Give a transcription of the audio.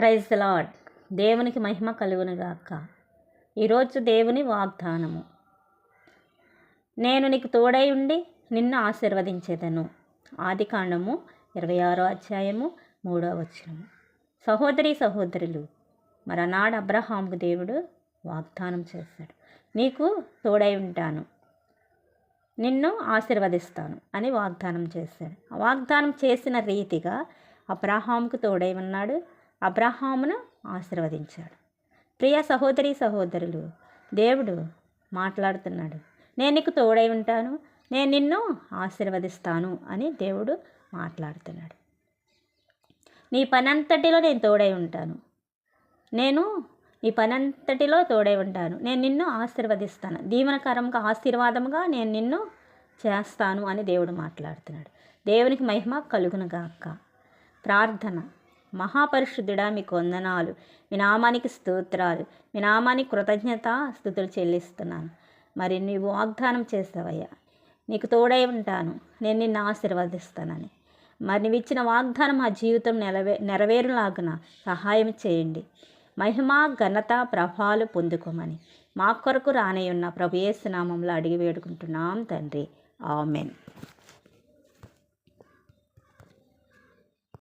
Praise the lord. దేవునికి మహిమ కలుగునుగాక. ఈరోజు దేవుని వాగ్దానము. నేను నీకు తోడై ఉండి నిన్ను ఆశీర్వదించేదను. ఆదికాండము 26వ అధ్యాయము 3వ వచనము. సహోదరులు, మరనాడు అబ్రహాముకు దేవుడు వాగ్దానం చేశాడు, నీకు తోడై ఉంటాను, నిన్ను ఆశీర్వదిస్తాను అని వాగ్దానం చేశాడు. ఆ వాగ్దానం చేసిన రీతిగా అబ్రహాముకు తోడై ఉన్నాడు, అబ్రహామును ఆశీర్వదించాడు. ప్రియ సహోదరులు, దేవుడు మాట్లాడుతున్నాడు, నేను నీకు తోడై ఉంటాను, నేను నిన్ను ఆశీర్వదిస్తాను అని దేవుడు మాట్లాడుతున్నాడు. నీ పనంతటిలో నేను తోడై ఉంటాను, నేను నిన్ను ఆశీర్వదిస్తాను, దీవెనకరంగా ఆశీర్వాదముగా నేను నిన్ను చేస్తాను అని దేవుడు మాట్లాడుతున్నాడు. దేవునికి మహిమ కలుగునుగాక. ప్రార్థన. మహాపరిశుద్ధుడా, మీకు వందనాలు, మీ నామానికి స్తోత్రాలు, మీ నామానికి కృతజ్ఞత స్తుతులు చెల్లిస్తున్నాను. మరి నీవు వాగ్దానం చేస్తావయ్యా, నీకు తోడై ఉంటాను, నేను నిన్ను ఆశీర్వదిస్తానని. మరి నీవు ఇచ్చిన వాగ్దానం మా జీవితం నెరవేరులాగున సహాయం చేయండి. మహిమ ఘనత ప్రభావాలు పొందుకోమని మా కొరకు రానయ్యున్న ప్రభు యేసు నామములో అడిగి వేడుకుంటున్నాం తండ్రి. ఆమెన్.